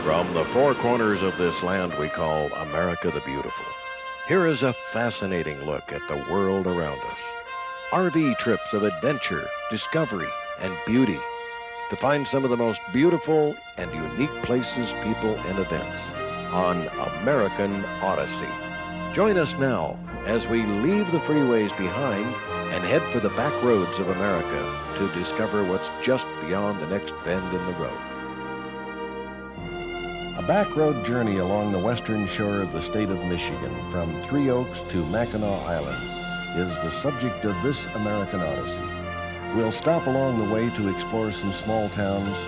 From the four corners of this land we call America the Beautiful, here is a fascinating look at the world around us. RV trips of adventure, discovery, and beauty to find some of the most beautiful and unique places, people, and events on American Odyssey. Join us now as we leave the freeways behind and head for the back roads of America to discover what's just beyond the next bend in the road. A back road journey along the western shore of the state of Michigan from Three Oaks to Mackinac Island is the subject of this American Odyssey. We'll stop along the way to explore some small towns,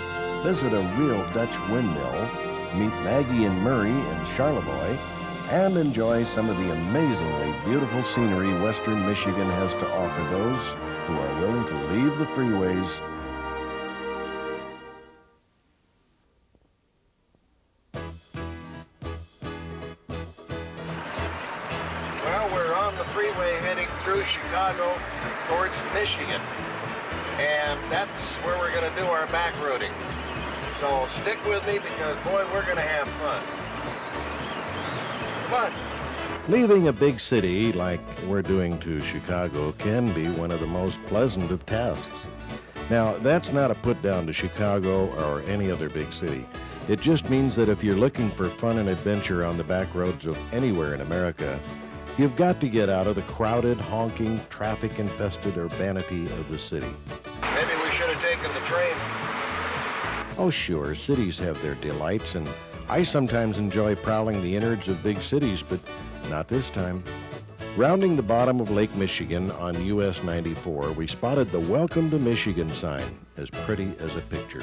visit a real Dutch windmill, meet Maggie and Murray in Charlevoix, and enjoy some of the amazingly beautiful scenery western Michigan has to offer those who are willing to leave the freeways. Well, we're on the freeway heading through Chicago towards Michigan, and that's where we're going to do our back roading. So stick with me because, boy, we're going to have fun. Come on. Leaving a big city like we're doing to Chicago can be one of the most pleasant of tasks. Now, that's not a put down to Chicago or any other big city. It just means that if you're looking for fun and adventure on the back roads of anywhere in America, you've got to get out of the crowded, honking, traffic-infested urbanity of the city. Maybe we should have taken the train. Oh, sure, cities have their delights, and I sometimes enjoy prowling the innards of big cities, but not this time. Rounding the bottom of Lake Michigan on US 94, we spotted the Welcome to Michigan sign, as pretty as a picture.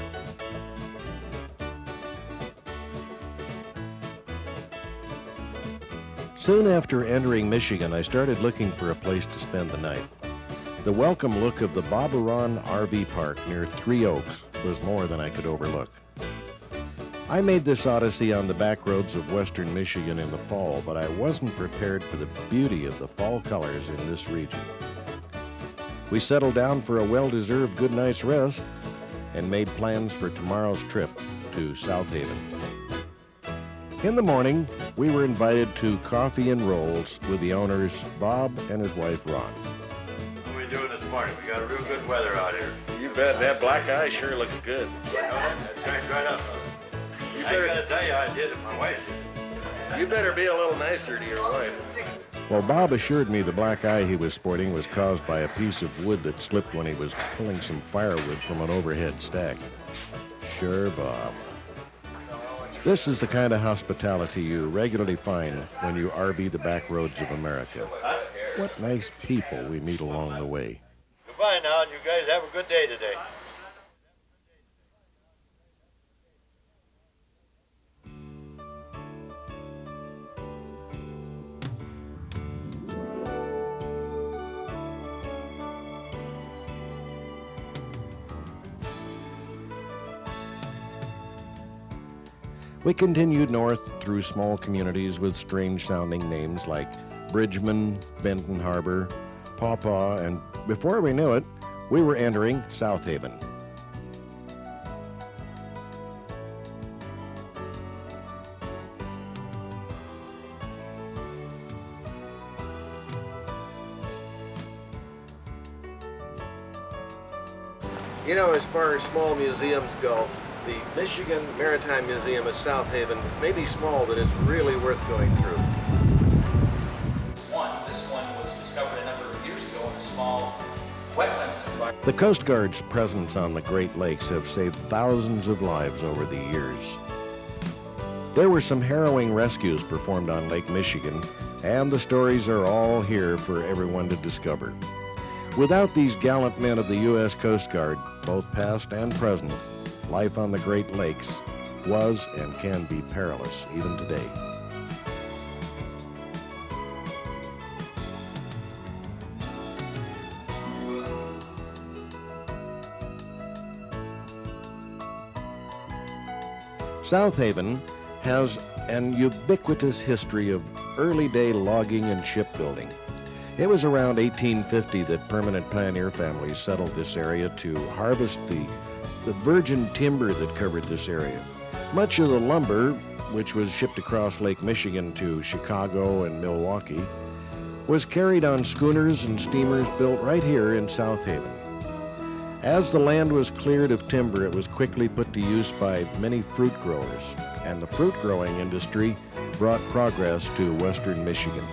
Soon after entering Michigan, I started looking for a place to spend the night. The welcome look of the Bobberon RV Park near Three Oaks was more than I could overlook. I made this odyssey on the back roads of western Michigan in the fall, but I wasn't prepared for the beauty of the fall colors in this region. We settled down for a well-deserved good night's rest and made plans for tomorrow's trip to South Haven. In the morning, we were invited to coffee and rolls with the owners, Bob and his wife, Ron. What are we doing this morning? We got a real good weather out here. You bet. That black eye sure looks good. Right up. I gotta tell you, I did it. My wife did it. You better be a little nicer to your wife. Well, Bob assured me the black eye he was sporting was caused by a piece of wood that slipped when he was pulling some firewood from an overhead stack. Sure, Bob. This is the kind of hospitality you regularly find when you RV the back roads of America. What nice people we meet along the way. Goodbye now, and you guys have a good day today. We continued north through small communities with strange-sounding names like Bridgman, Benton Harbor, Paw Paw, and before we knew it, we were entering South Haven. You know, as far as small museums go, the Michigan Maritime Museum at South Haven may be small, but it's really worth going through. This one was discovered a number of years ago in a small wetlands environment. The Coast Guard's presence on the Great Lakes have saved thousands of lives over the years. There were some harrowing rescues performed on Lake Michigan, and the stories are all here for everyone to discover. Without these gallant men of the U.S. Coast Guard, both past and present, life on the Great Lakes was and can be perilous even today. South Haven has an ubiquitous history of early day logging and shipbuilding. It was around 1850 that permanent pioneer families settled this area to harvest the virgin timber that covered this area. Much of the lumber, which was shipped across Lake Michigan to Chicago and Milwaukee, was carried on schooners and steamers built right here in South Haven. As the land was cleared of timber, it was quickly put to use by many fruit growers, and the fruit growing industry brought progress to western Michigan.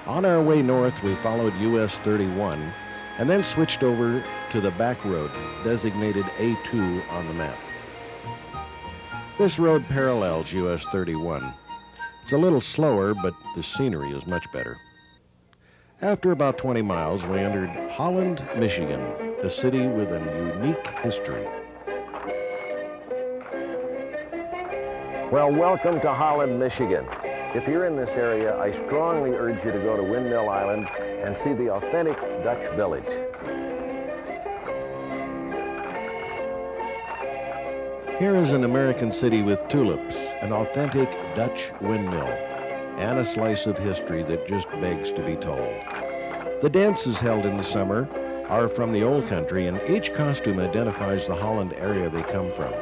On our way north, we followed US 31 and then switched over to the back road, designated A2 on the map. This road parallels US 31. It's a little slower, but the scenery is much better. After about 20 miles, we entered Holland, Michigan, a city with a unique history. Well, welcome to Holland, Michigan. If you're in this area, I strongly urge you to go to Windmill Island and see the authentic Dutch village. Here is an American city with tulips, an authentic Dutch windmill, and a slice of history that just begs to be told. The dances held in the summer are from the old country, and each costume identifies the Holland area they come from,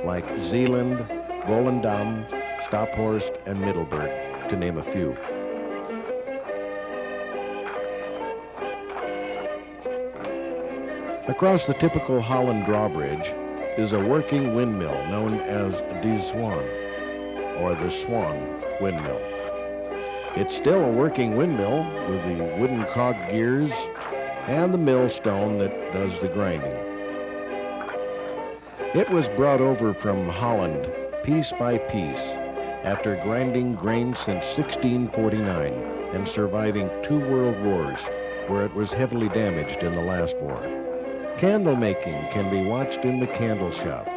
like Zeeland, Volendam, Staphorst, and Middelburg, to name a few. Across the typical Holland drawbridge is a working windmill known as Die Swan, or the Swan windmill. It's still a working windmill with the wooden cog gears and the millstone that does the grinding. It was brought over from Holland piece by piece after grinding grain since 1649 and surviving 2 world wars where it was heavily damaged in the last war. Candle making can be watched in the candle shop.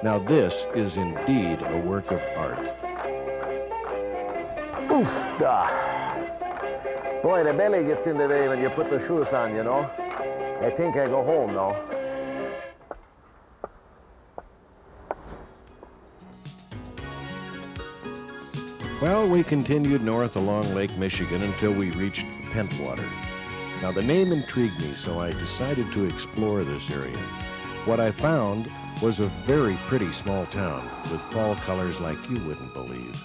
Now this is indeed a work of art. Oof, boy, the belly gets in the way when you put the shoes on, you know. I think I go home now. Well, we continued north along Lake Michigan until we reached Pentwater. Now, the name intrigued me, so I decided to explore this area. What I found was a very pretty small town with fall colors like you wouldn't believe.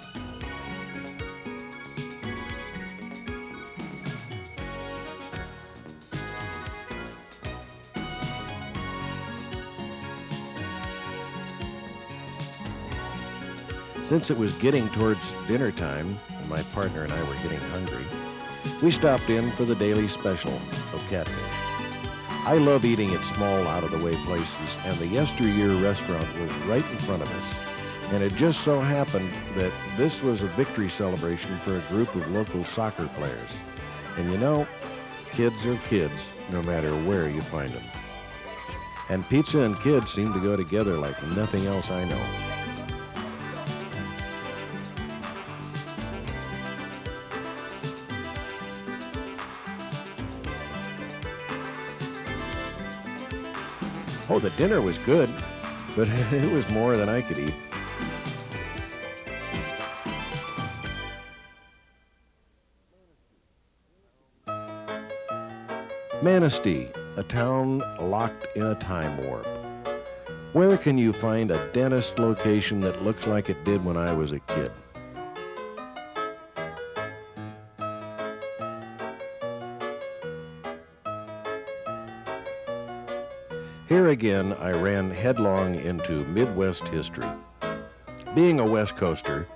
Since it was getting towards dinner time, and my partner and I were getting hungry, we stopped in for the daily special of catfish. I love eating at small, out-of-the-way places, and the Yesteryear restaurant was right in front of us. And it just so happened that this was a victory celebration for a group of local soccer players. And you know, kids are kids, no matter where you find them. And pizza and kids seem to go together like nothing else I know. Oh, the dinner was good, but it was more than I could eat. Manistee, a town locked in a time warp. Where can you find a dentist location that looks like it did when I was a kid? Here again, I ran headlong into Midwest history. Being a West Coaster,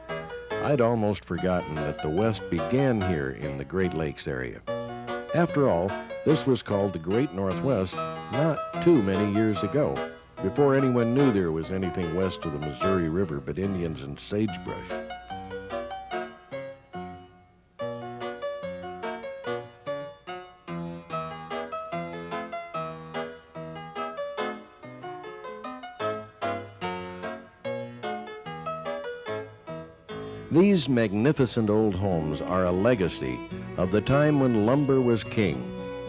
I'd almost forgotten that the West began here in the Great Lakes area. After all, this was called the Great Northwest not too many years ago, before anyone knew there was anything west of the Missouri River but Indians and sagebrush. These magnificent old homes are a legacy of the time when lumber was king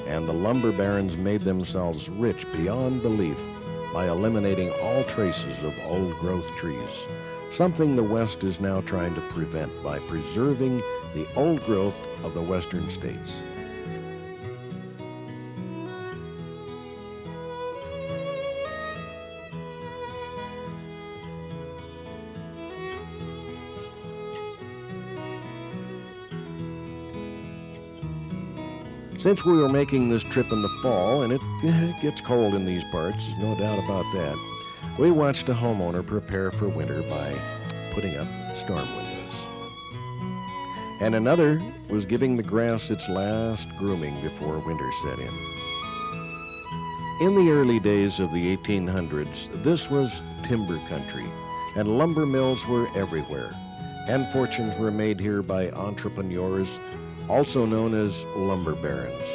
and the lumber barons made themselves rich beyond belief by eliminating all traces of old-growth trees, something the West is now trying to prevent by preserving the old growth of the western states. Since we were making this trip in the fall, and it gets cold in these parts, there's no doubt about that, we watched a homeowner prepare for winter by putting up storm windows. And another was giving the grass its last grooming before winter set in. In the early days of the 1800s, this was timber country, and lumber mills were everywhere, and fortunes were made here by entrepreneurs, also known as lumber barons.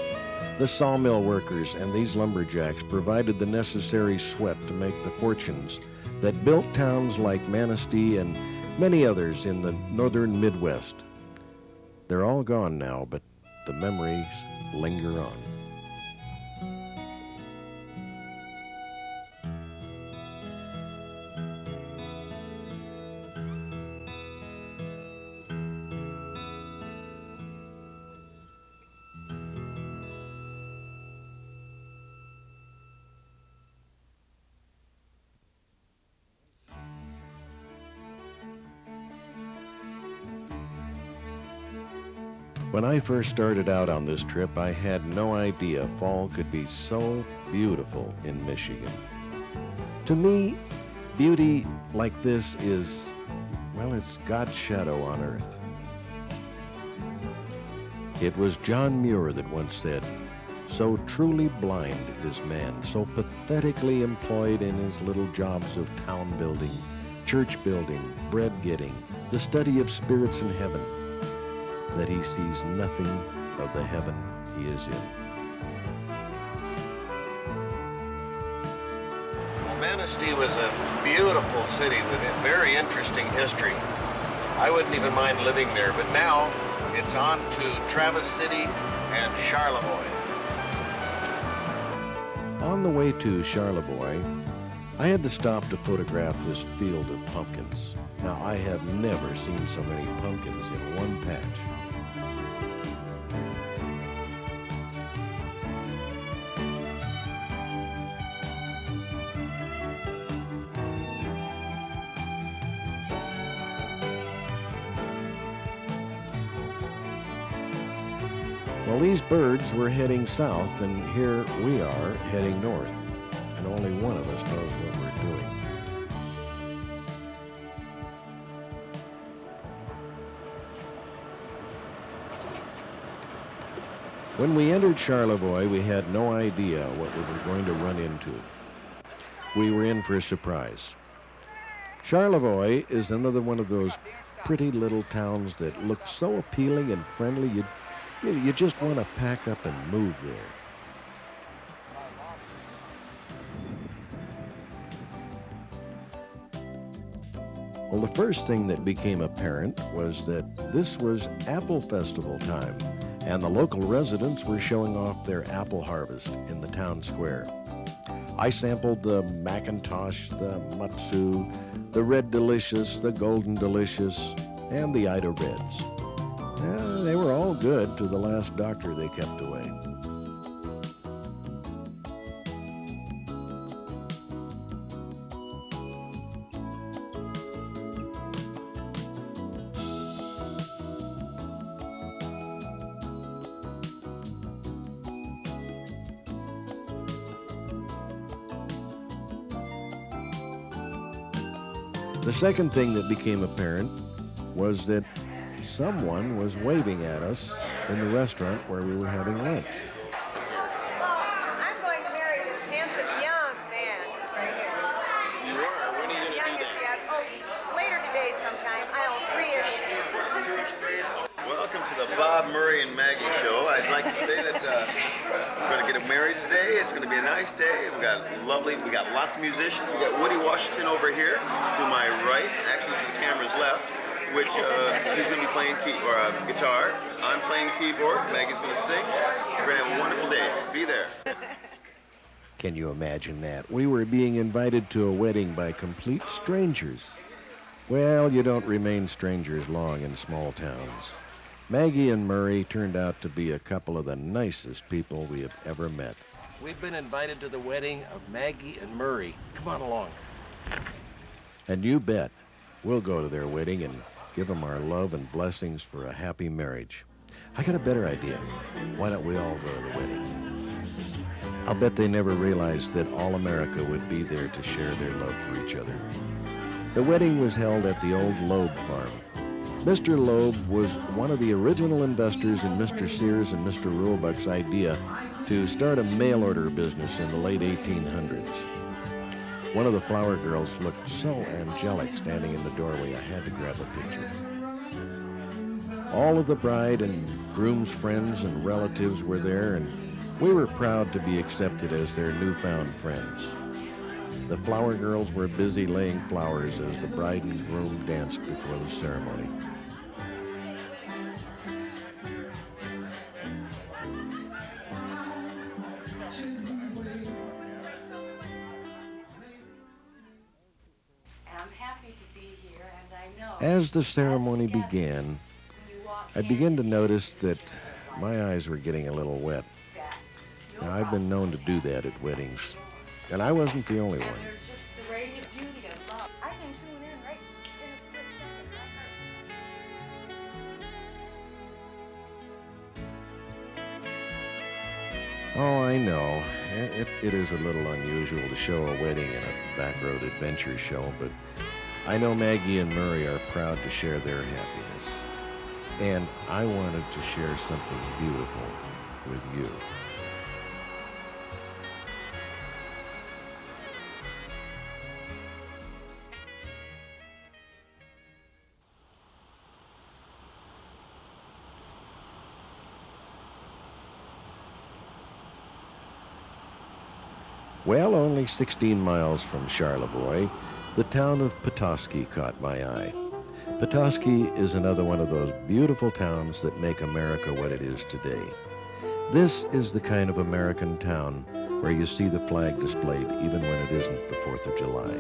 The sawmill workers and these lumberjacks provided the necessary sweat to make the fortunes that built towns like Manistee and many others in the northern Midwest. They're all gone now, but the memories linger on. When I first started out on this trip, I had no idea fall could be so beautiful in Michigan. To me, beauty like this is, well, it's God's shadow on earth. It was John Muir that once said, "So truly blind is man, so pathetically employed in his little jobs of town building, church building, bread getting, the study of spirits in heaven, that he sees nothing of the heaven he is in." Well, Manistee was a beautiful city with a very interesting history. I wouldn't even mind living there, but now it's on to Traverse City and Charlevoix. On the way to Charlevoix, I had to stop to photograph this field of pumpkins. Now, I have never seen so many pumpkins in one patch. Well, these birds were heading south, and here we are heading north, and only one of us knows what we're doing. When we entered Charlevoix, we had no idea what we were going to run into. We were in for a surprise. Charlevoix is another one of those pretty little towns that look so appealing and friendly, you just want to pack up and move there. Well, the first thing that became apparent was that this was apple festival time, and the local residents were showing off their apple harvest in the town square. I sampled the Macintosh, the Matsu, the Red Delicious, the Golden Delicious, and the Ida Reds. They were all good to the last doctor they kept away. The second thing that became apparent was that someone was waving at us in the restaurant where we were having lunch. I'm going to marry this handsome young man right here. You are? When are you Young going to as do yet. Oh, later today sometime. I don't know, 3-ish. that? Welcome to the Bob Murray and Maggie Show. I'd like to say that we're going to get married today. It's going to be a nice day. We got lots of musicians. We got Woody Washington over here to my right, actually to the camera's left. which he's going to be playing guitar. I'm playing keyboard. Maggie's going to sing. We're going to have a wonderful day. Be there. Can you imagine that? We were being invited to a wedding by complete strangers. Well, you don't remain strangers long in small towns. Maggie and Murray turned out to be a couple of the nicest people we have ever met. We've been invited to the wedding of Maggie and Murray. Come on along. And you bet, we'll go to their wedding and give them our love and blessings for a happy marriage. I got a better idea. Why don't we all go to the wedding? I'll bet they never realized that all America would be there to share their love for each other. The wedding was held at the old Loeb farm. Mr. Loeb was one of the original investors in Mr. Sears and Mr. Roebuck's idea to start a mail-order business in the late 1800s. One of the flower girls looked so angelic standing in the doorway, I had to grab a picture. All of the bride and groom's friends and relatives were there, and we were proud to be accepted as their newfound friends. The flower girls were busy laying flowers as the bride and groom danced before the ceremony. As the ceremony began, I began to notice that my eyes were getting a little wet. Now, I've been known to do that at weddings, and I wasn't the only one. There's just the radiant beauty of love. I can tune in right in a split second. Oh, I know. It is a little unusual to show a wedding in a back-road adventure show, but I know Maggie and Murray are proud to share their happiness. And I wanted to share something beautiful with you. Well, only 16 miles from Charlevoix, the town of Petoskey caught my eye. Petoskey is another one of those beautiful towns that make America what it is today. This is the kind of American town where you see the flag displayed even when it isn't the 4th of July.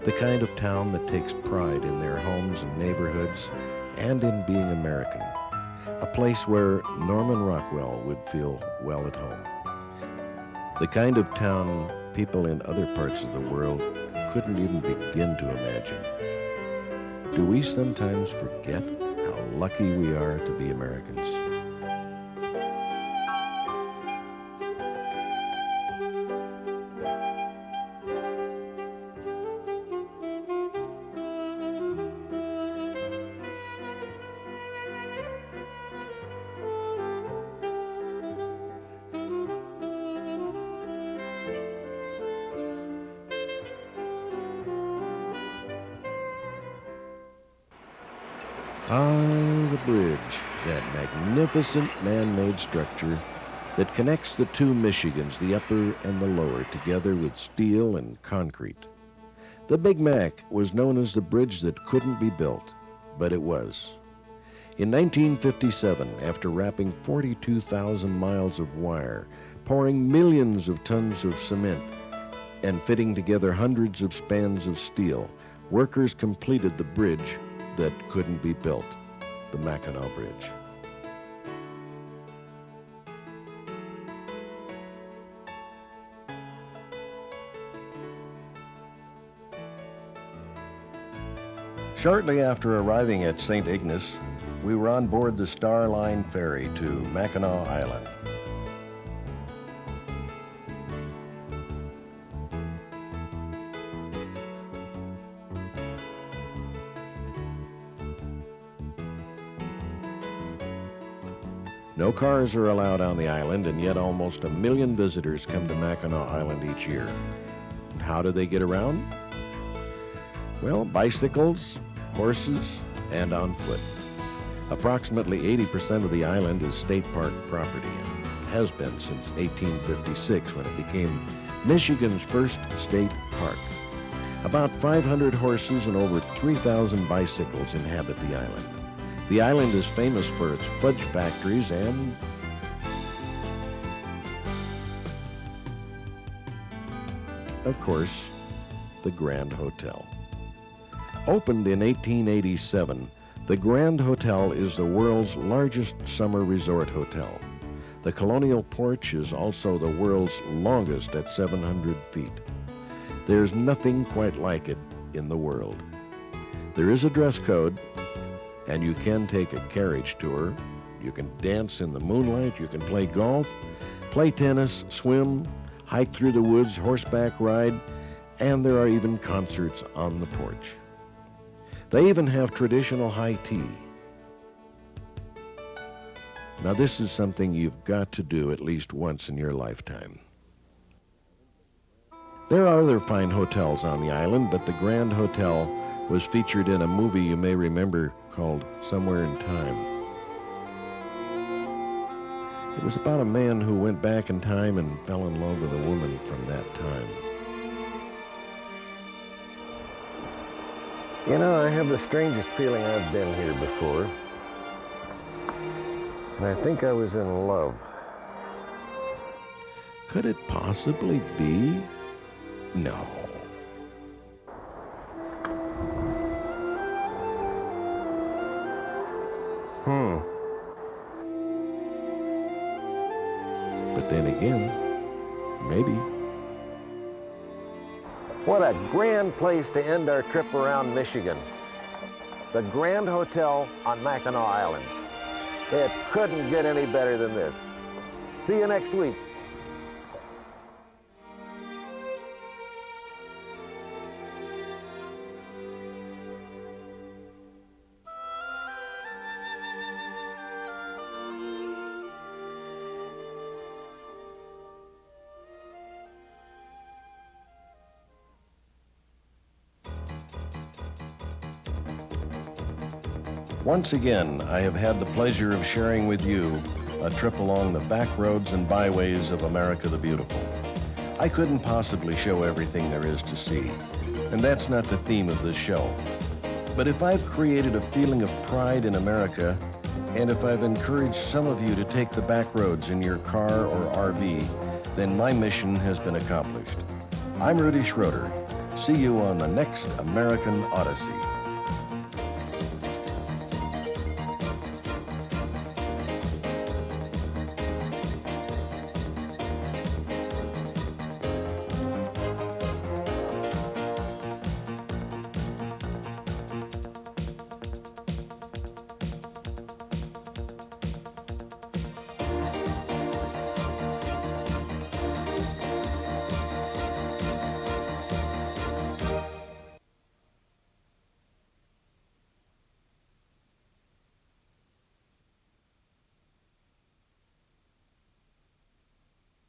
The kind of town that takes pride in their homes and neighborhoods and in being American. A place where Norman Rockwell would feel well at home. The kind of town people in other parts of the world couldn't even begin to imagine. Do we sometimes forget how lucky we are to be Americans? Ah, the bridge, that magnificent man-made structure that connects the two Michigans, the upper and the lower, together with steel and concrete. The Big Mac was known as the bridge that couldn't be built, but it was. In 1957, after wrapping 42,000 miles of wire, pouring millions of tons of cement, and fitting together hundreds of spans of steel, workers completed the bridge that couldn't be built, the Mackinac Bridge. Shortly after arriving at St. Ignace, we were on board the Star Line ferry to Mackinac Island. No cars are allowed on the island, and yet almost 1 million visitors come to Mackinac Island each year. And how do they get around? Well, bicycles, horses, and on foot. Approximately 80% of the island is state park property and has been since 1856 when it became Michigan's first state park. About 500 horses and over 3,000 bicycles inhabit the island. The island is famous for its fudge factories and of course, the Grand Hotel. Opened in 1887, the Grand Hotel is the world's largest summer resort hotel. The colonial porch is also the world's longest at 700 feet. There's nothing quite like it in the world. There is a dress code, and you can take a carriage tour. You can dance in the moonlight, you can play golf, play tennis, swim, hike through the woods, horseback ride, and there are even concerts on the porch. They even have traditional high tea. Now this is something you've got to do at least once in your lifetime. There are other fine hotels on the island, but the Grand Hotel was featured in a movie you may remember called Somewhere in Time. It was about a man who went back in time and fell in love with a woman from that time. You know, I have the strangest feeling I've been here before. And I think I was in love. Could it possibly be? No. But then again, maybe. What a grand place to end our trip around Michigan. The Grand Hotel on Mackinac Island. It couldn't get any better than this. See you next week. Once again, I have had the pleasure of sharing with you a trip along the back roads and byways of America the Beautiful. I couldn't possibly show everything there is to see, and that's not the theme of this show. But if I've created a feeling of pride in America, and if I've encouraged some of you to take the back roads in your car or RV, then my mission has been accomplished. I'm Rudy Schroeder. See you on the next American Odyssey.